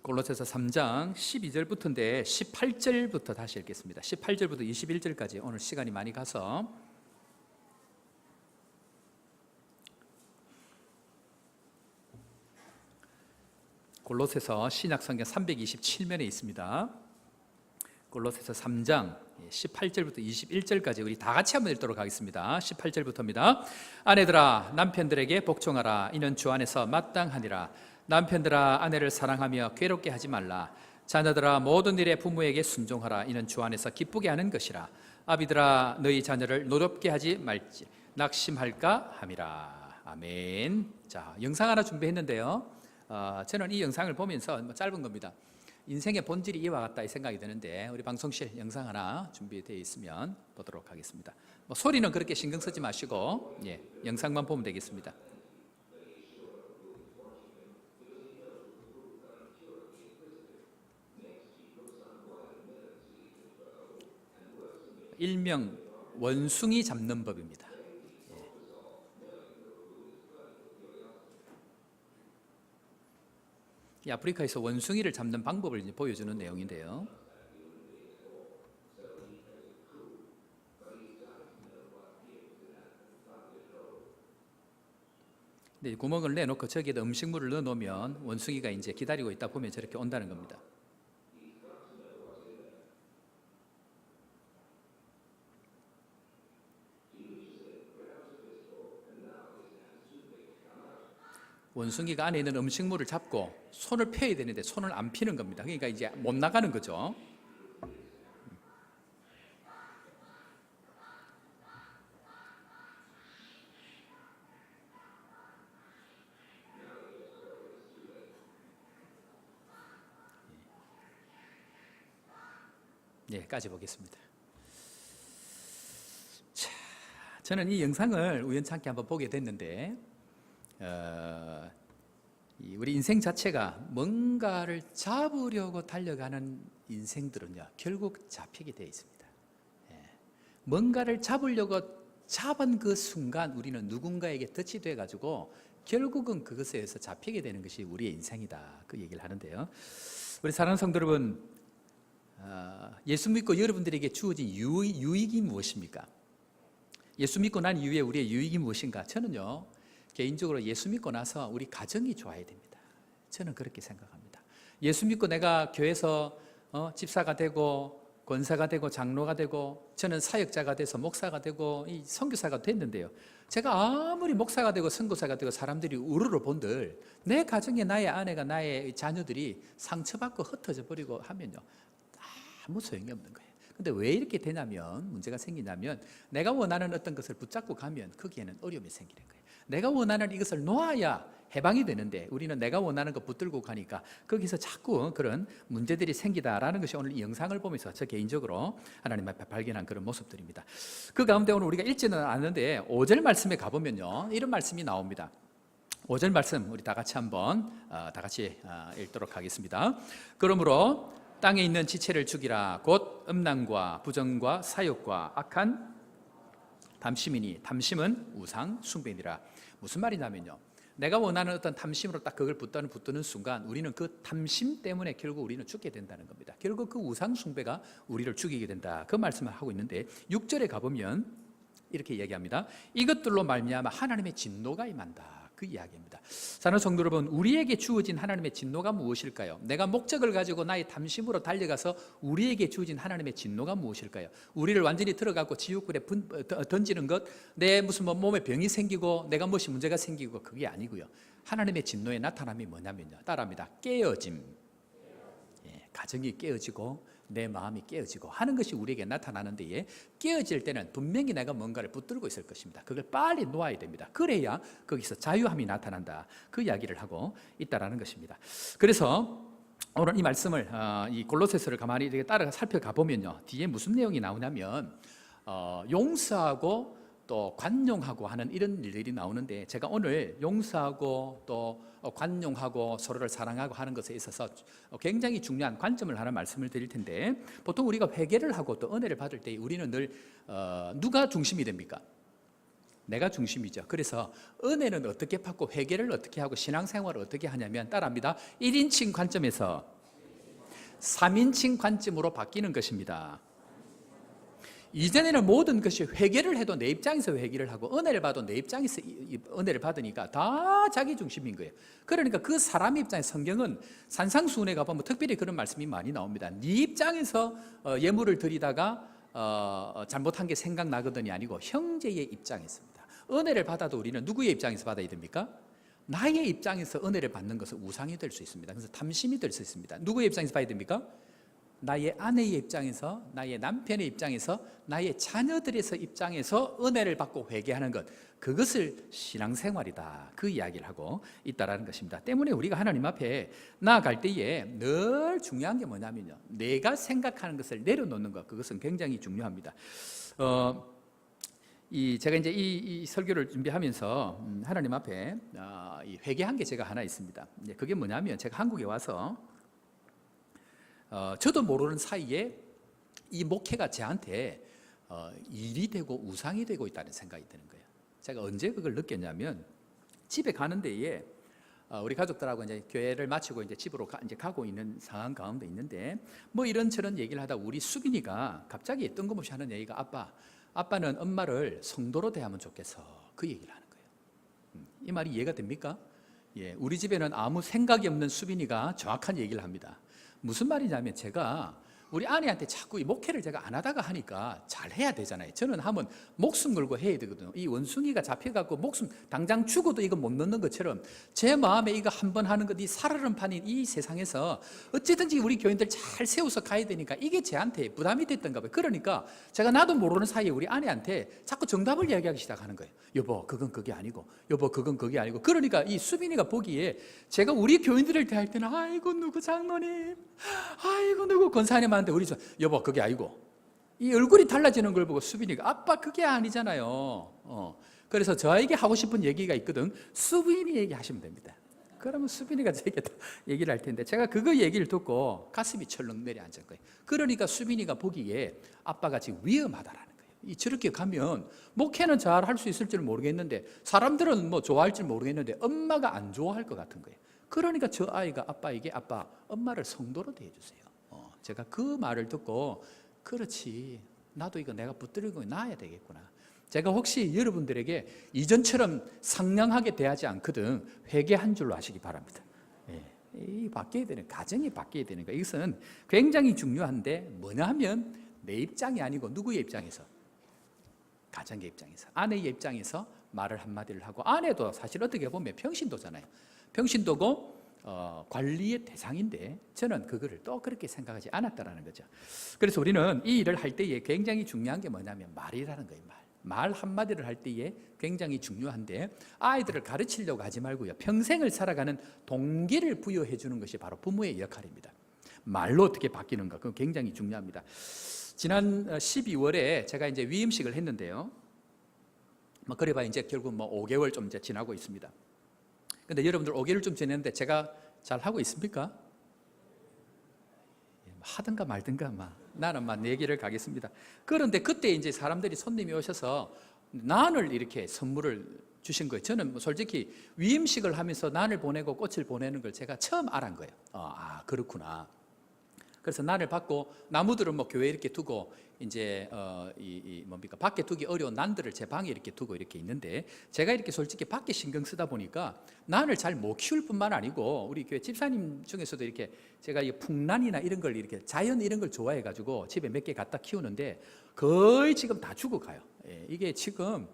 골로새서 3장 12절부터인데 18절부터 다시 읽겠습니다. 18절부터 21절까지 오늘 시간이 많이 가서 골로새서 신약성경 327면에 있습니다. 골로새서 3장 18절부터 21절까지 우리 다 같이 한번 읽도록 하겠습니다. 18절부터입니다. 아내들아 남편들에게 복종하라. 이는 주 안에서 마땅하니라. 남편들아 아내를 사랑하며 괴롭게 하지 말라. 자녀들아 모든 일에 부모에게 순종하라. 이는 주 안에서 기쁘게 하는 것이라. 아비들아 너희 자녀를 노엽게 하지 말지 낙심할까 함이라. 아멘. 자, 영상 하나 준비했는데요. 저는 이 영상을 보면서 짧은 겁니다. 인생의 본질이 이와 같다 이 생각이 드는데 우리 방송실 영상 하나 준비되어 있으면 보도록 하겠습니다. 소리는 그렇게 신경 쓰지 마시고 영상만 보면 되겠습니다. 일명 원숭이 잡는 법입니다. 이 아프리카에서 원숭이를 잡는 방법을 이제 보여주는 내용인데요. 근데 구멍을 내놓고 저기에다 음식물을 넣어놓으면 원숭이가 이제 기다리고 있다 보면 저렇게 온다는 겁니다. 원숭이가 안에 있는 음식물을 잡고 손을 펴야 되는데 손을 안 피는 겁니다. 그러니까 이제 못 나가는 거죠. 까지 보겠습니다. 자, 저는 이 영상을 우연찮게 한번 보게 됐는데 우리 인생 자체가 뭔가를 잡으려고 달려가는 인생들은요 결국 잡히게 되어 있습니다. 뭔가를 잡으려고 잡은 그 순간 우리는 누군가에게 덫이 돼가지고 결국은 그것에 의해서 잡히게 되는 것이 우리의 인생이다 그 얘기를 하는데요. 우리 사랑하는 성도 여러분, 예수 믿고 여러분들에게 주어진 유익이 무엇입니까? 예수 믿고 난 이후에 우리의 유익이 무엇인가? 저는요 개인적으로 예수 믿고 나서 우리 가정이 좋아야 됩니다. 저는 그렇게 생각합니다. 예수 믿고 내가 교회에서 집사가 되고 권사가 되고 장로가 되고 저는 사역자가 돼서 목사가 되고 이 선교사가 됐는데요. 제가 아무리 목사가 되고 선교사가 되고 사람들이 우르르 본들 내 가정에 나의 아내가 나의 자녀들이 상처받고 흩어져 버리고 하면요 아무 소용이 없는 거예요. 근데 왜 이렇게 되냐면 문제가 생기냐면 내가 원하는 어떤 것을 붙잡고 가면 거기에는 어려움이 생기는 거예요. 내가 원하는 이것을 놓아야 해방이 되는데 우리는 내가 원하는 거 붙들고 가니까 거기서 자꾸 그런 문제들이 생기다라는 것이 오늘 이 영상을 보면서 저 개인적으로 하나님 앞에 발견한 그런 모습들입니다. 그 가운데 오늘 우리가 읽지는 않는데 5절 말씀에 가보면요 이런 말씀이 나옵니다. 5절 말씀 우리 다 같이 한번 읽도록 하겠습니다. 그러므로 땅에 있는 지체를 죽이라. 곧 음란과 부정과 사욕과 악한 탐심이니 탐심은 우상 숭배니라. 무슨 말이냐면요 내가 원하는 어떤 탐심으로 딱 그걸 붙드는 순간 우리는 그 탐심 때문에 결국 우리는 죽게 된다는 겁니다. 결국 그 우상 숭배가 우리를 죽이게 된다 그 말씀을 하고 있는데 6절에 가보면 이렇게 얘기합니다. 이것들로 말미암아 하나님의 진노가 임한다 그 이야기입니다. 사랑하는 성도 여러분, 우리에게 주어진 하나님의 진노가 무엇일까요? 내가 목적을 가지고 나의 탐심으로 달려가서 우리에게 주어진 하나님의 진노가 무엇일까요? 우리를 완전히 들어가고 지옥불에 던지는 것, 내 무슨 몸에 병이 생기고 내가 무엇이 문제가 생기고 그게 아니고요. 하나님의 진노의 나타남이 뭐냐면요 따라합니다. 깨어짐. 가정이 깨어지고 내 마음이 깨어지고 하는 것이 우리에게 나타나는데 깨어질 때는 분명히 내가 뭔가를 붙들고 있을 것입니다. 그걸 빨리 놓아야 됩니다. 그래야 거기서 자유함이 나타난다 그 이야기를 하고 있다라는 것입니다. 그래서 오늘 이 말씀을 이 골로새서를 가만히 이렇게 따라 살펴가 보면요 뒤에 무슨 내용이 나오냐면 용서하고 또 관용하고 하는 이런 일들이 나오는데 제가 오늘 용서하고 또 관용하고 서로를 사랑하고 하는 것에 있어서 굉장히 중요한 관점을 하나 말씀을 드릴 텐데 보통 우리가 회개를 하고 또 은혜를 받을 때 우리는 늘 누가 중심이 됩니까? 내가 중심이죠. 그래서 은혜는 어떻게 받고 회개를 어떻게 하고 신앙생활을 어떻게 하냐면 따라합니다. 1인칭 관점에서 3인칭 관점으로 바뀌는 것입니다. 이전에는 모든 것이 회개를 해도 내 입장에서 회개를 하고 은혜를 받아도 내 입장에서 은혜를 받으니까 다 자기 중심인 거예요. 그러니까 그 사람 입장에서 성경은 산상수훈에 가보면 특별히 그런 말씀이 많이 나옵니다. 네 입장에서 예물을 드리다가 잘못한 게 생각나거든이 아니고 형제의 입장에서입니다. 은혜를 받아도 우리는 누구의 입장에서 받아야 됩니까? 나의 입장에서 은혜를 받는 것은 우상이 될 수 있습니다. 그래서 탐심이 될 수 있습니다. 누구의 입장에서 봐야 됩니까? 나의 아내의 입장에서, 나의 남편의 입장에서, 나의 자녀들의 입장에서 은혜를 받고 회개하는 것, 그것을 신앙생활이다, 그 이야기를 하고 있다는 것입니다. 때문에 우리가 하나님 앞에 나아갈 때에 늘 중요한 게 뭐냐면요, 내가 생각하는 것을 내려놓는 것, 그것은 굉장히 중요합니다. 제가 이제 이 설교를 준비하면서 하나님 앞에 회개한 게 제가 하나 있습니다. 그게 뭐냐면, 제가 한국에 와서 저도 모르는 사이에 이 목회가 저한테 일이 되고 우상이 되고 있다는 생각이 드는 거예요. 제가 언제 그걸 느꼈냐면, 집에 가는 데에 우리 가족들하고 이제 교회를 마치고 이제 집으로 이제 가고 있는 상황 가운데 있는데, 뭐 이런저런 얘기를 하다 우리 수빈이가 갑자기 뜬금없이 하는 얘기가, 아빠는 엄마를 성도로 대하면 좋겠어, 그 얘기를 하는 거예요. 이 말이 이해가 됩니까? 예, 우리 집에는 아무 생각이 없는 수빈이가 정확한 얘기를 합니다. 무슨 말이냐면, 제가 우리 아내한테 자꾸 이 목회를 제가 안 하다가 하니까 잘 해야 되잖아요. 저는 하면 목숨 걸고 해야 되거든요. 이 원숭이가 잡혀갖고 목숨 당장 죽어도 이거 못 넣는 것처럼 제 마음에 이거 한 번 하는 것, 이 살얼음 판인 이 세상에서 어쨌든지 우리 교인들 잘 세워서 가야 되니까 이게 제한테 부담이 됐던가 봐요. 그러니까 제가 나도 모르는 사이에 우리 아내한테 자꾸 정답을 이야기하기 시작하는 거예요. 여보, 그건 그게 아니고, 여보, 그건 그게 아니고. 그러니까 이 수빈이가 보기에 제가 우리 교인들을 대할 때는, 아이고 누구 장로님, 아이고 누구 권사님한테 우리 여보 그게 아니고, 이 얼굴이 달라지는 걸 보고 수빈이가, 아빠 그게 아니잖아요. 그래서 저에게 하고 싶은 얘기가 있거든. 수빈이 얘기하시면 됩니다. 그러면 수빈이가 저에게 얘기를 할 텐데, 제가 그거 얘기를 듣고 가슴이 철렁 내려앉은 거예요. 그러니까 수빈이가 보기에 아빠가 지금 위험하다라는 거예요. 저렇게 가면 목회는 잘 할 수 있을지 모르겠는데, 사람들은 뭐 좋아할지 모르겠는데 엄마가 안 좋아할 것 같은 거예요. 그러니까 저 아이가 아빠에게, 아빠 엄마를 성도로 대해주세요. 제가 그 말을 듣고, 그렇지, 나도 이거 내가 붙들고 놔야 되겠구나. 제가 혹시 여러분들에게 이전처럼 상냥하게 대하지 않거든 회개한 줄로 아시기 바랍니다. 이 바뀌어야 되는, 가정이 바뀌어야 되는 거, 이것은 굉장히 중요한데, 뭐냐 하면 내 입장이 아니고 누구의 입장에서? 가정의 입장에서, 아내의 입장에서 말을 한마디를 하고, 아내도 사실 어떻게 보면 평신도잖아요. 평신도고 관리의 대상인데, 저는 그거를 또 그렇게 생각하지 않았다라는 거죠. 그래서 우리는 이 일을 할 때에 굉장히 중요한 게 뭐냐면 말이라는 거예요. 말 한마디를 할 때에 굉장히 중요한데, 아이들을 가르치려고 하지 말고요, 평생을 살아가는 동기를 부여해 주는 것이 바로 부모의 역할입니다. 말로 어떻게 바뀌는가, 그건 굉장히 중요합니다. 지난 12월에 제가 이제 위임식을 했는데요, 뭐 그래봐 이제 결국 뭐 5개월 좀 이제 지나고 있습니다. 근데 여러분들 5개월 좀 지냈는데 제가 잘 하고 있습니까? 하든가 말든가 나는 내 길을 가겠습니다. 그런데 그때 이제 사람들이, 손님이 오셔서 난을 이렇게 선물을 주신 거예요. 저는 뭐 솔직히 위임식을 하면서 난을 보내고 꽃을 보내는 걸 제가 처음 알은 거예요. 그렇구나. 그래서 난을 받고, 나무들은 뭐 교회에 이렇게 두고, 이제 뭡니까, 밖에 두기 어려운 난들을 제 방에 이렇게 두고 이렇게 있는데, 제가 이렇게 솔직히 밖에 신경 쓰다 보니까 난을 잘 못 키울 뿐만 아니고, 우리 교회 집사님 중에서도 이렇게 제가 이 풍란이나 이런 걸, 이렇게 자연 이런 걸 좋아해 가지고 집에 몇 개 갖다 키우는데 거의 지금 다 죽어가요. 이게 지금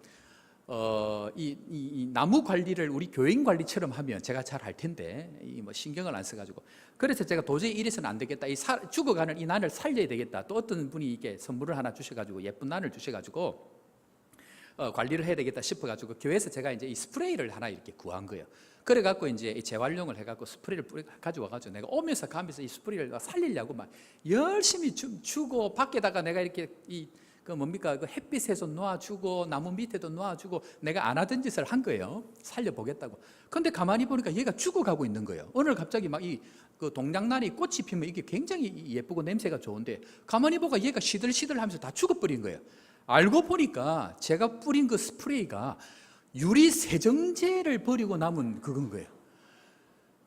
이 나무 관리를 우리 교인 관리처럼 하면 제가 잘 할 텐데, 뭐 신경을 안 써가지고, 그래서 제가 도저히 이래서는 안 되겠다, 죽어가는 이 난을 살려야 되겠다. 또 어떤 분이 이게 선물을 하나 주셔가지고, 예쁜 난을 주셔가지고 관리를 해야 되겠다 싶어가지고, 교회에서 제가 이제 이 스프레이를 하나 이렇게 구한 거예요. 그래갖고 이제 재활용을 해갖고 스프레이를 가져와가지고, 내가 오면서 가면서 이 스프레이를 살리려고 막 열심히 주고, 밖에다가 내가 이렇게 그 햇빛에서 놓아주고, 나무 밑에도 놓아주고, 내가 안 하던 짓을 한 거예요. 살려보겠다고. 근데 가만히 보니까 얘가 죽어가고 있는 거예요. 오늘 갑자기 막 그 동작난이 꽃이 피면 이게 굉장히 예쁘고 냄새가 좋은데, 가만히 보니까 얘가 시들시들 하면서 다 죽어버린 거예요. 알고 보니까 제가 뿌린 그 스프레이가 유리 세정제를 버리고 남은 그건 거예요.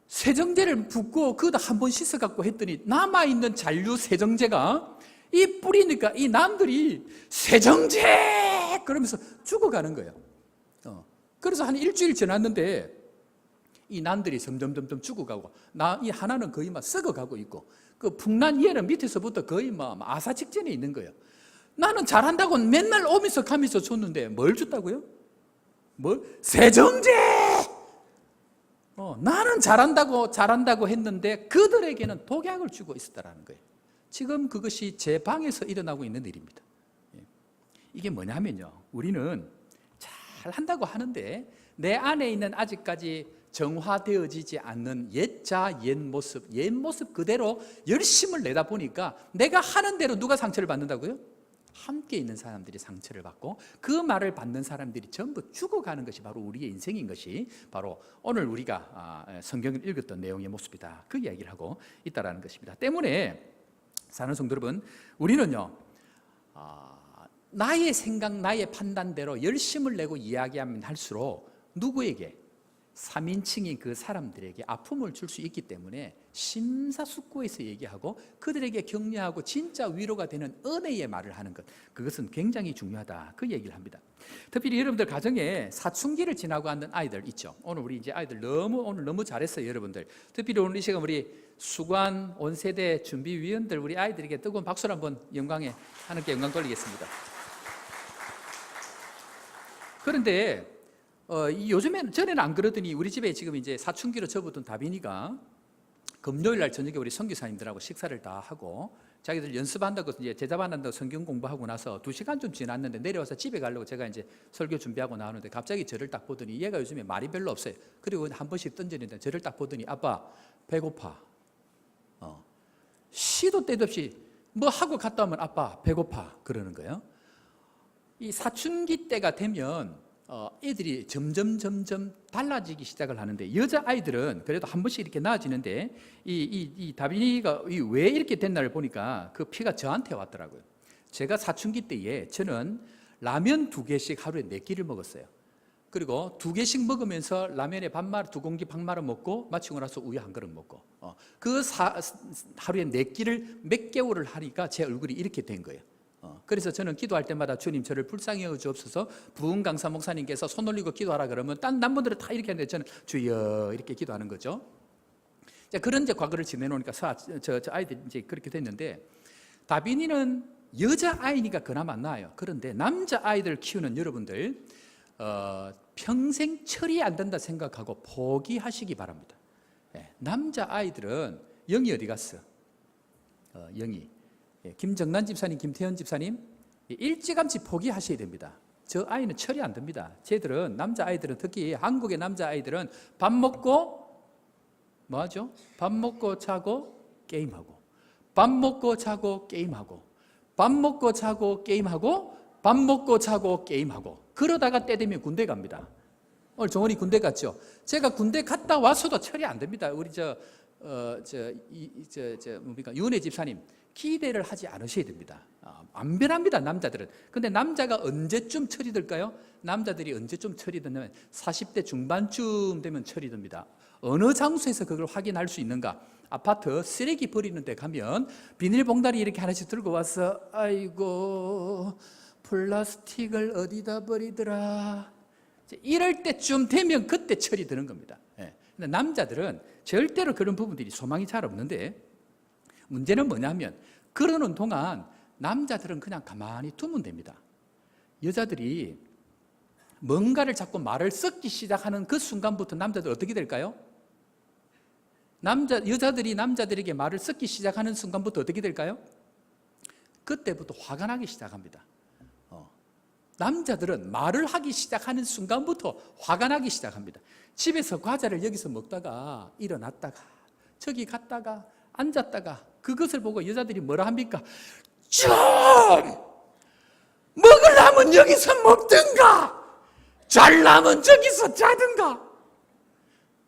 세정제를 붓고 그거다 한 번 씻어갖고 했더니 남아있는 잔류 세정제가 이 뿌리니까 이 남들이 세정제! 그러면서 죽어가는 거예요. 그래서 한 일주일 지났는데 이 난들이 점점 죽어가고 이 하나는 거의 막 썩어가고 있고 그 풍란 얘는 밑에서부터 거의 막 아사 직전에 있는 거예요. 나는 잘한다고 맨날 오면서 가면서 줬는데 뭘 줬다고요? 세정제! 나는 잘한다고 했는데 그들에게는 독약을 주고 있었다라는 거예요. 지금 그것이 제 방에서 일어나고 있는 일입니다. 이게 뭐냐면요, 우리는 잘한다고 하는데 내 안에 있는 아직까지 정화되어지지 않는 옛자, 옛 모습 그대로 열심을 내다 보니까 내가 하는 대로 누가 상처를 받는다고요? 함께 있는 사람들이 상처를 받고 그 말을 받는 사람들이 전부 죽어가는 것이 바로 우리의 인생인 것이 바로 오늘 우리가 성경을 읽었던 내용의 모습이다. 그 이야기를 하고 있다는 것입니다. 때문에 사랑하는 성도 여러분, 우리는요 나의 생각, 나의 판단대로 열심을 내고 이야기하면 할수록 누구에게? 3인칭인 그 사람들에게 아픔을 줄 수 있기 때문에 심사숙고해서 얘기하고 그들에게 격려하고 진짜 위로가 되는 은혜의 말을 하는 것, 그것은 굉장히 중요하다. 그 얘기를 합니다. 특별히 여러분들 가정에 사춘기를 지나고 있는 아이들 있죠. 오늘 우리 이제 아이들 너무 잘했어요, 여러분들. 특별히 오늘 이 시간 우리 수관 온세대 준비위원들 우리 아이들에게 뜨거운 박수를 한번 하나님께 영광 돌리겠습니다. 그런데 요즘에는, 전에는 안 그러더니 우리 집에 지금 이제 사춘기로 접어든 다빈이가 금요일 날 저녁에 우리 선교사님들하고 식사를 다 하고 자기들 연습한다고 이제 제자반한다고 성경 공부하고 나서 2시간 좀 지났는데 내려와서 집에 가려고 제가 이제 설교 준비하고 나오는데 갑자기 저를 딱 보더니 얘가 요즘에 말이 별로 없어요. 그리고 한 번씩 던지는데 저를 딱 보더니 아빠 배고파. 시도 때도 없이 뭐 하고 갔다 오면 아빠 배고파 그러는 거예요. 이 사춘기 때가 되면 애들이 점점 달라지기 시작을 하는데 여자아이들은 그래도 한 번씩 이렇게 나아지는데 이 다빈이가 왜 이렇게 됐나를 보니까 그 피가 저한테 왔더라고요. 제가 사춘기 때에 저는 라면 2개씩 하루에 4끼를 먹었어요. 그리고 2개씩 먹으면서 라면에 반말 2공기 반말을 먹고 마치고 나서 우유 한 그릇 먹고 하루에 4끼를 몇 개월을 하니까 제 얼굴이 이렇게 된 거예요. 그래서 저는 기도할 때마다 주님 저를 불쌍히 여겨 주옵소서. 부흥 강사 목사님께서 손 올리고 기도하라 그러면 딴 남분들은 다 이렇게 하는데 저는 주여 이렇게 기도하는 거죠. 자, 그런 이제 과거를 지내놓으니까 저 아이들이 이제 그렇게 됐는데 다빈이는 여자아이니까 그나마 나아요. 그런데 남자아이들 키우는 여러분들 평생 처리 안 된다 생각하고 포기하시기 바랍니다. 남자아이들은 영이 어디 갔어? 영이 김정란 집사님, 김태현 집사님 일찌감치 포기하셔야 됩니다. 저 아이는 처리 안 됩니다. 쟤들은 남자아이들은 특히 한국의 남자아이들은 밥 먹고 뭐 하죠? 밥 먹고 자고 게임하고 밥 먹고 자고 게임하고 밥 먹고 자고 게임하고 밥 먹고 자고 게임하고 그러다가 때 되면 군대 갑니다. 오늘 정원이 군대 갔죠? 제가 군대 갔다 와서도 처리 안 됩니다. 우리 뭡니까? 윤혜 집사님 기대를 하지 않으셔야 됩니다. 안 변합니다, 남자들은. 근데 남자가 언제쯤 처리될까요? 남자들이 언제쯤 처리되냐면 40대 중반쯤 되면 처리됩니다. 어느 장소에서 그걸 확인할 수 있는가? 아파트 쓰레기 버리는 데 가면 비닐봉다리 이렇게 하나씩 들고 와서 아이고 플라스틱을 어디다 버리더라. 이럴 때쯤 되면 그때 처리되는 겁니다. 근데 남자들은 절대로 그런 부분들이 소망이 잘 없는데 문제는 뭐냐면 그러는 동안 남자들은 그냥 가만히 두면 됩니다. 여자들이 뭔가를 말을 섞기 시작하는 그 순간부터 남자들 어떻게 될까요? 여자들이 남자들에게 말을 섞기 시작하는 순간부터 어떻게 될까요? 그때부터 화가 나기 시작합니다. 남자들은 말을 하기 시작하는 순간부터 화가 나기 시작합니다. 집에서 과자를 여기서 먹다가 일어났다가 저기 갔다가 앉았다가 그것을 보고 여자들이 뭐라 합니까? 좀 먹으려면 여기서 먹든가 잘라면 저기서 자든가.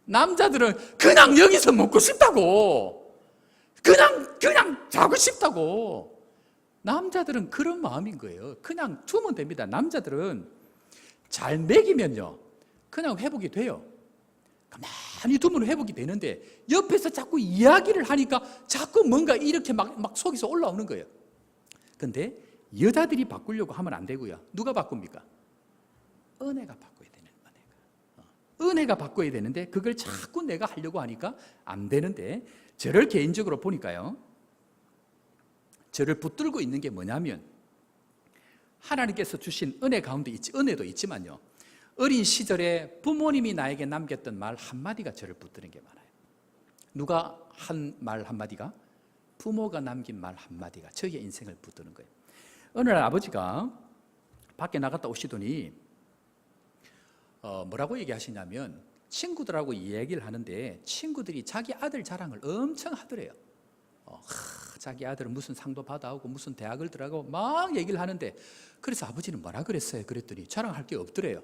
남자들은 그냥 여기서 먹고 싶다고, 그냥 자고 싶다고. 남자들은 그런 마음인 거예요. 그냥 주면 됩니다. 남자들은 잘 먹이면요 그냥 회복이 돼요. 가만히 두면 회복이 되는데 옆에서 자꾸 이야기를 하니까 자꾸 뭔가 이렇게 막 속에서 올라오는 거예요. 근데 여자들이 바꾸려고 하면 안 되고요. 누가 바꿉니까? 은혜가 바꿔야 되는, 은혜가 바꿔야 되는데 그걸 자꾸 내가 하려고 하니까 안 되는데, 저를 개인적으로 보니까요, 저를 붙들고 있는 게 뭐냐면 하나님께서 주신 은혜 가운데 은혜도 있지만요, 어린 시절에 부모님이 나에게 남겼던 말 한마디가 저를 붙드는 게 많아요. 누가 한 말 한마디가? 부모가 남긴 말 한마디가 저의 인생을 붙드는 거예요. 어느 날 아버지가 밖에 나갔다 오시더니 뭐라고 얘기하시냐면, 친구들하고 얘기를 하는데 친구들이 자기 아들 자랑을 엄청 하더래요. 자기 아들은 무슨 상도 받아오고 무슨 대학을 들어가고 막 얘기를 하는데, 그래서 아버지는 뭐라 그랬어요? 그랬더니 자랑할 게 없더래요.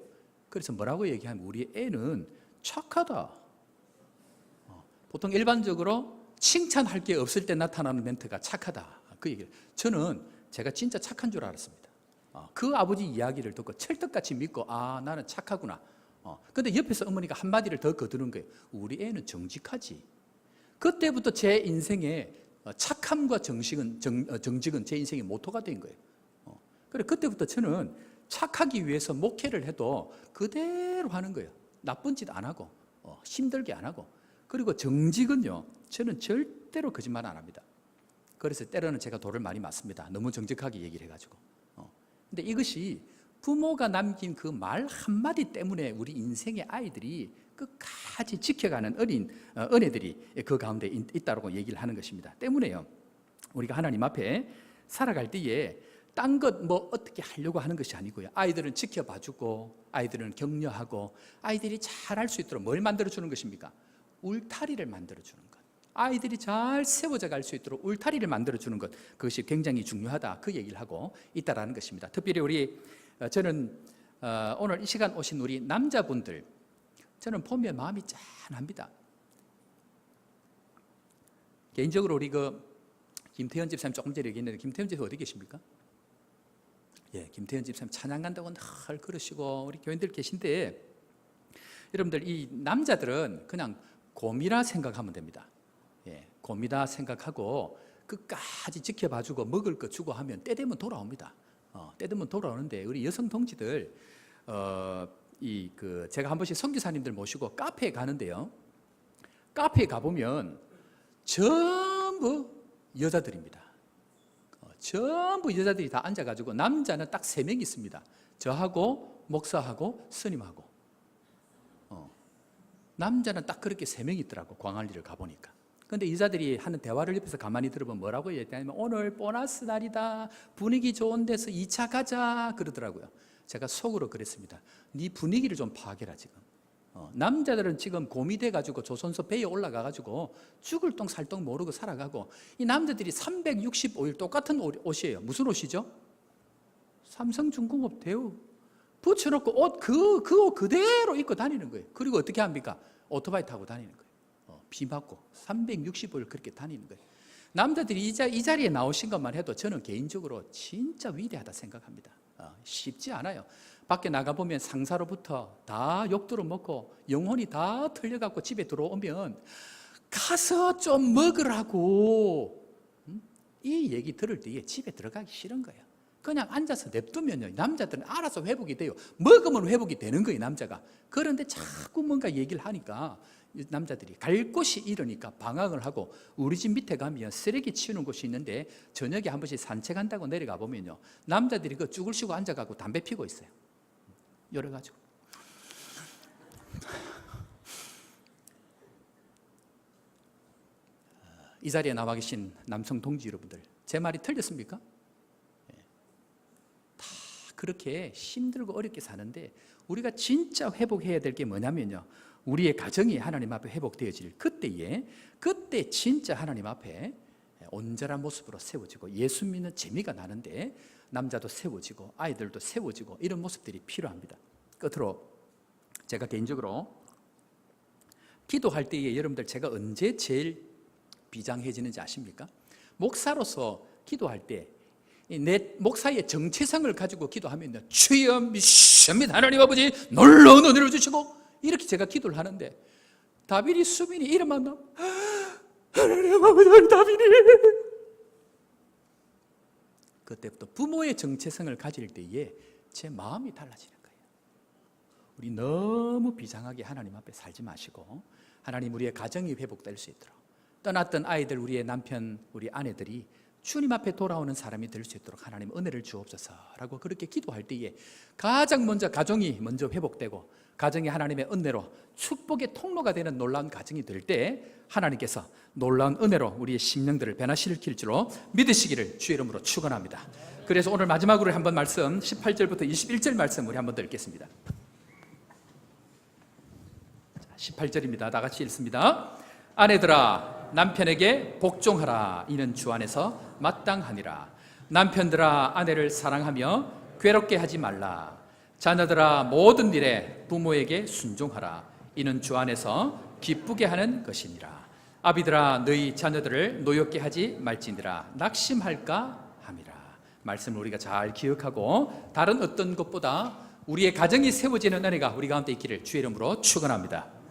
그래서 뭐라고 얘기하면, 우리 애는 착하다. 보통 일반적으로 칭찬할 게 없을 때 나타나는 멘트가 착하다, 그 얘기를. 저는 제가 진짜 착한 줄 알았습니다. 그 아버지 이야기를 듣고 철떡같이 믿고, 나는 착하구나. 근데 옆에서 어머니가 한마디를 더 거두는 거예요. 우리 애는 정직하지. 그때부터 제 인생에 착함과 정직은 제 인생의 모토가 된 거예요. 그래, 그때부터 저는 착하기 위해서 목회를 해도 그대로 하는 거예요. 나쁜 짓 안 하고, 힘들게 안 하고. 그리고 정직은요, 저는 절대로 거짓말 안 합니다. 그래서 때로는 제가 돌을 많이 맞습니다. 너무 정직하게 얘기를 해가지고. 근데 이것이 부모가 남긴 그 말 한마디 때문에 우리 인생의 아이들이 끝까지 지켜가는 은혜들이 그 가운데 있다고 얘기를 하는 것입니다. 때문에요, 우리가 하나님 앞에 살아갈 때에 딴 것 뭐 어떻게 하려고 하는 것이 아니고요, 아이들은 지켜봐주고 아이들은 격려하고 아이들이 잘할 수 있도록 뭘 만들어주는 것입니까? 울타리를 만들어주는 것. 아이들이 잘 세워져 갈 수 있도록 울타리를 만들어주는 것, 그것이 굉장히 중요하다, 그 얘기를 하고 있다라는 것입니다. 특별히 저는 오늘 이 시간 오신 우리 남자분들, 저는 보면 마음이 짠합니다. 개인적으로 우리 김태현 집사님 조금 전에 얘기했는데, 김태현 집사님 어디 계십니까? 예, 김태현 집사님 찬양 간다고 늘 그러시고 우리 교인들 계신데, 여러분들 이 남자들은 그냥 곰이라 생각하면 됩니다. 예, 곰이다 생각하고 끝까지 지켜봐주고 먹을 거 주고 하면 때 되면 돌아옵니다. 때 되면 돌아오는데, 우리 여성 동지들 제가 한 번씩 선교사님들 모시고 카페에 가는데요, 카페에 가보면 전부 여자들입니다. 전부 여자들이 다 앉아가지고, 남자는 딱 3명 있습니다. 저하고 목사하고 스님하고. 남자는 딱 그렇게 3명 있더라고, 광안리를 가보니까. 그런데 여자들이 하는 대화를 옆에서 가만히 들어보면 뭐라고 얘기하냐면, 오늘 보너스 날이다, 분위기 좋은 데서 2차 가자 그러더라고요. 제가 속으로 그랬습니다. 네 분위기를 좀 파악해라 지금. 남자들은 지금 곰이 돼가지고 조선소 배에 올라가가지고 죽을 똥 살 똥 모르고 살아가고, 이 남자들이 365일 똑같은 옷이에요. 무슨 옷이죠? 삼성중공업 대우 붙여놓고 그 옷 그대로 입고 다니는 거예요. 그리고 어떻게 합니까? 오토바이 타고 다니는 거예요. 비 맞고 365일 그렇게 다니는 거예요. 남자들이 이 자리에 나오신 것만 해도 저는 개인적으로 진짜 위대하다 생각합니다. 쉽지 않아요. 밖에 나가보면 상사로부터 다 욕들어 먹고 영혼이 다 털려갖고 집에 들어오면 가서 좀 먹으라고, 이 얘기 들을 때 집에 들어가기 싫은 거예요. 그냥 앉아서 냅두면요, 남자들은 알아서 회복이 돼요. 먹으면 회복이 되는 거예요, 남자가. 그런데 자꾸 뭔가 얘기를 하니까 남자들이 갈 곳이 이러니까 방황을 하고, 우리 집 밑에 가면 쓰레기 치우는 곳이 있는데 저녁에 한 번씩 산책한다고 내려가 보면요, 남자들이 그 쭈글 쉬고 앉아가고 담배 피고 있어요. 열어가지고. 이 자리에 나와 계신 남성 동지 여러분들, 제 말이 틀렸습니까? 다 그렇게 힘들고 어렵게 사는데, 우리가 진짜 회복해야 될 게 뭐냐면요, 우리의 가정이 하나님 앞에 회복되어질 그때 진짜 하나님 앞에 온전한 모습으로 세워지고 예수 믿는 재미가 나는데, 남자도 세워지고 아이들도 세워지고 이런 모습들이 필요합니다. 끝으로 제가 개인적으로 기도할 때에 여러분들, 제가 언제 제일 비장해지는지 아십니까? 목사로서 기도할 때 내 목사의 정체성을 가지고 기도하면요, 주여 믿습니다 하나님 아버지 놀라운 은혜를 주시고, 이렇게 제가 기도를 하는데, 다빈이 수빈이 이름만 나오면 하나님 아버지 다빈이. 그때부터 부모의 정체성을 가질 때에 제 마음이 달라지는 거예요. 우리 너무 비장하게 하나님 앞에 살지 마시고 하나님 우리의 가정이 회복될 수 있도록, 떠났던 아이들, 우리의 남편, 우리 아내들이 주님 앞에 돌아오는 사람이 될 수 있도록 하나님 은혜를 주옵소서라고 그렇게 기도할 때에 가장 먼저 가정이 먼저 회복되고 가정이 하나님의 은혜로 축복의 통로가 되는 놀라운 가정이 될 때 하나님께서 놀라운 은혜로 우리의 심령들을 변화시킬 줄로 믿으시기를 주의 이름으로 축원합니다. 그래서 오늘 마지막으로 한번 말씀 18절부터 21절 말씀 우리 한번 더 읽겠습니다. 18절입니다. 다 같이 읽습니다. 아내들아 남편에게 복종하라. 이는 주 안에서 마땅하니라. 남편들아 아내를 사랑하며 괴롭게 하지 말라. 자녀들아 모든 일에 부모에게 순종하라. 이는 주 안에서 기쁘게 하는 것이니라. 아비들아 너희 자녀들을 노엽게 하지 말지니라. 낙심할까 함이라. 말씀을 우리가 잘 기억하고 다른 어떤 것보다 우리의 가정이 세워지는 은혜가 우리 가운데 있기를 주의 이름으로 축원합니다.